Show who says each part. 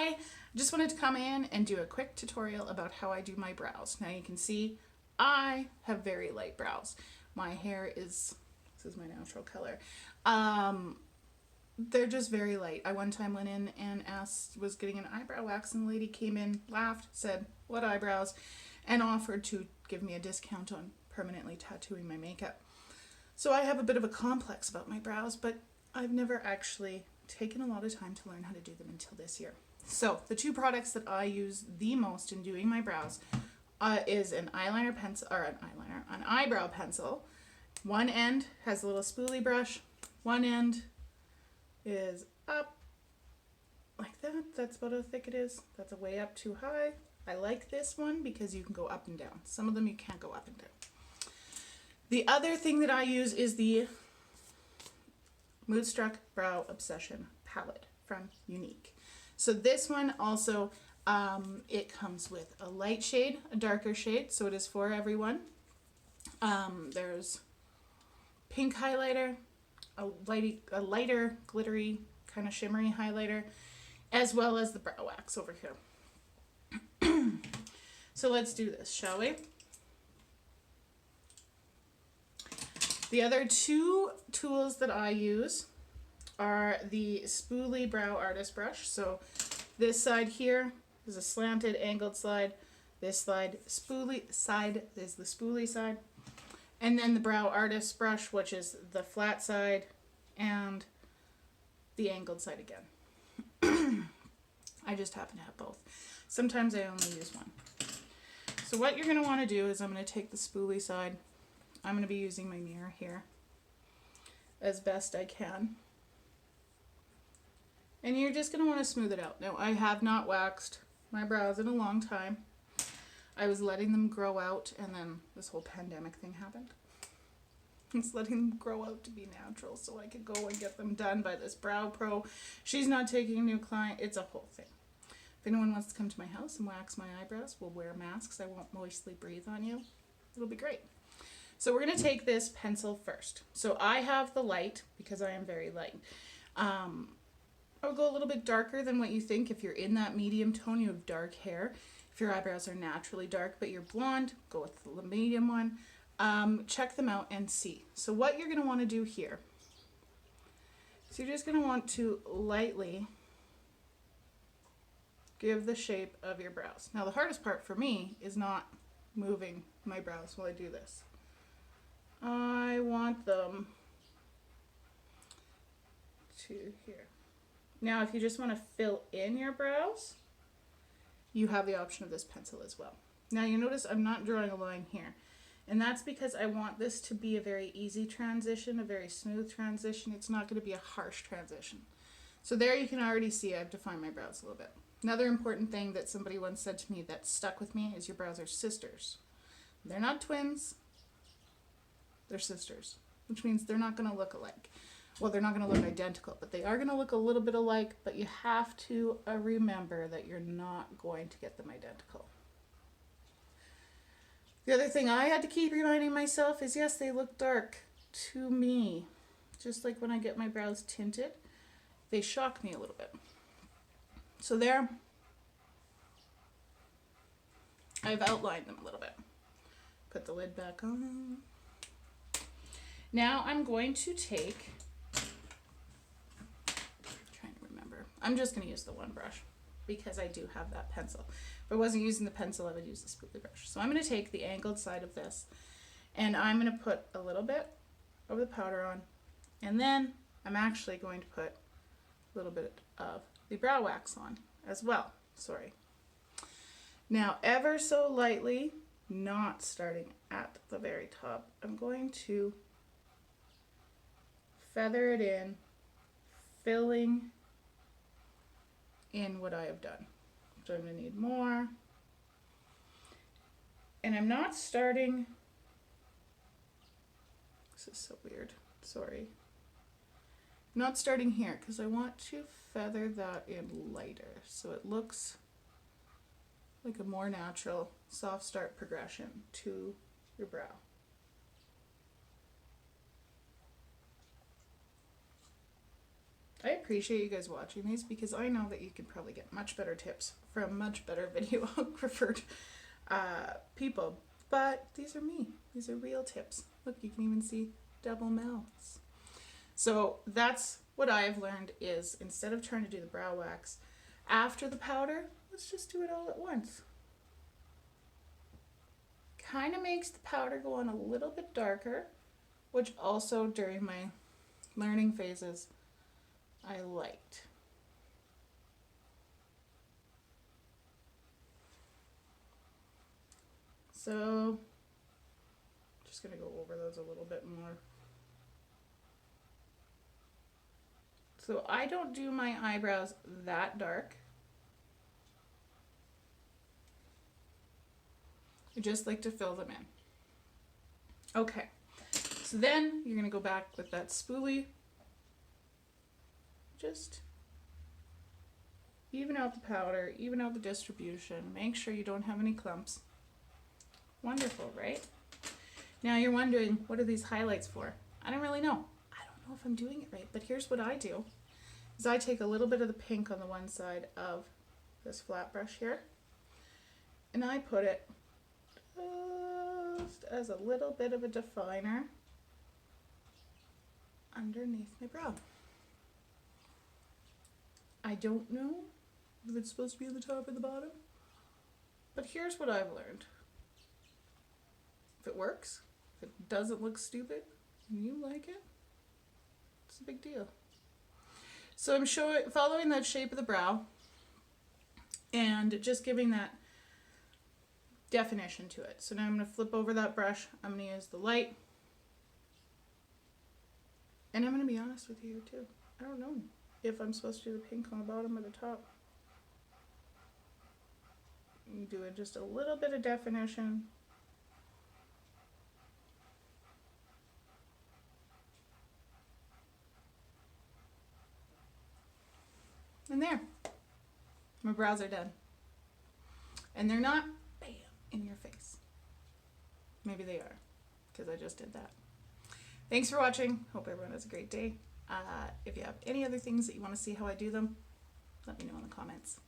Speaker 1: I just wanted to come in and do a quick tutorial about how I do my brows. Now you can see I have very light brows. My hair is, this is my natural color. They're just very light. I one time went in and was getting an eyebrow wax, and the lady came in, laughed, said, "What eyebrows?" and offered to give me a discount on permanently tattooing my makeup. So I have a bit of a complex about my brows, but I've never actually taken a lot of time to learn how to do them until this year. So the two products that I use the most in doing my brows is an eyeliner pencil, or an eyebrow pencil. One end has a little spoolie brush. One end is up like that. That's about how thick it is. That's a way up too high. I like this one because you can go up and down. Some of them you can't go up and down. The other thing that I use is the Moodstruck Brow Obsession palette from Younique. So this one also, it comes with a light shade, a darker shade, so it is for everyone. There's pink highlighter, a lighter glittery kind of shimmery highlighter, as well as the brow wax over here. So let's do this, shall we? The other two tools that I use are the Spoolie Brow Artist Brush. So this side here is a slanted angled slide. This spoolie side is the spoolie side. And then the Brow Artist Brush, which is the flat side and the angled side again. I just happen to have both. Sometimes I only use one. So what you're going to want to do is I'm going to take the spoolie side. I'm going to be using my mirror here as best I can. And you're just going to want to smooth it out. Now, I have not waxed my brows in a long time. I was letting them grow out, and then this whole pandemic thing happened. I was letting them grow out to be natural so I could go and get them done by this brow pro. She's not taking a new client. It's a whole thing. If anyone wants to come to my house and wax my eyebrows, we'll wear masks. I won't moistly breathe on you. It'll be great. So we're going to take this pencil first. So I have the light because I am very light. I'll go a little bit darker than what you think. If you're in that medium tone, you have dark hair. If your eyebrows are naturally dark but you're blonde, go with the medium one. Check them out and see. So what you're going to want to do here is you're just going to want to lightly give the shape of your brows. Now the hardest part for me is not moving my brows while I do this. I want them to here. Now if you just want to fill in your brows, you have the option of this pencil as well. Now you notice I'm not drawing a line here. And that's because I want this to be a very easy transition, a very smooth transition. It's not going to be a harsh transition. So there you can already see I've defined my brows a little bit. Another important thing that somebody once said to me that stuck with me is your brows are sisters. They're not twins, they're sisters, which means they're not going to look alike. Well, they're not going to look identical, but they are going to look a little bit alike, but you have to remember that you're not going to get them identical. The other thing I had to keep reminding myself is, yes, they look dark to me. Just like when I get my brows tinted, they shock me a little bit. So there, I've outlined them a little bit. Put the lid back on. Now I'm going to take, trying to remember, I'm just going to use the one brush because I do have that pencil. If I wasn't using the pencil, I would use the spoolie brush. So I'm going to take the angled side of this and I'm going to put a little bit of the powder on, and then I'm actually going to put a little bit of the brow wax on as well. Sorry. Now ever so lightly, not starting at the very top, I'm going to feather it in, filling in what I have done. So I'm going to need more. And I'm not starting, this is so weird, sorry. I'm not starting here because I want to feather that in lighter so it looks like a more natural soft start progression to your brow. I appreciate you guys watching these because I know that you can probably get much better tips from much better videographer people. But these are me. These are real tips. Look, you can even see double mouths. So that's what I've learned is instead of trying to do the brow wax after the powder, let's just do it all at once. Kind of makes the powder go on a little bit darker, which also during my learning phases I liked. So just gonna go over those a little bit more. So I don't do my eyebrows that dark. I just like to fill them in. Okay, so then you're gonna go back with that spoolie. Just even out the powder, even out the distribution. Make sure you don't have any clumps. Wonderful, right? Now you're wondering, what are these highlights for? I don't really know. I don't know if I'm doing it right, but here's what I do. Is I take a little bit of the pink on the one side of this flat brush here, and I put it just as a little bit of a definer underneath my brow. I don't know if it's supposed to be at the top or the bottom, but here's what I've learned. If it works, if it doesn't look stupid, and you like it, it's a big deal. So I'm following that shape of the brow and just giving that definition to it. So now I'm going to flip over that brush. I'm going to use the light. And I'm going to be honest with you too. I don't know if I'm supposed to do the pink on the bottom or the top. I'm doing just a little bit of definition. And there. My brows are done. And they're not, bam, in your face. Maybe they are, because I just did that. Thanks for watching. Hope everyone has a great day. If you have any other things that you want to see how I do them, let me know in the comments.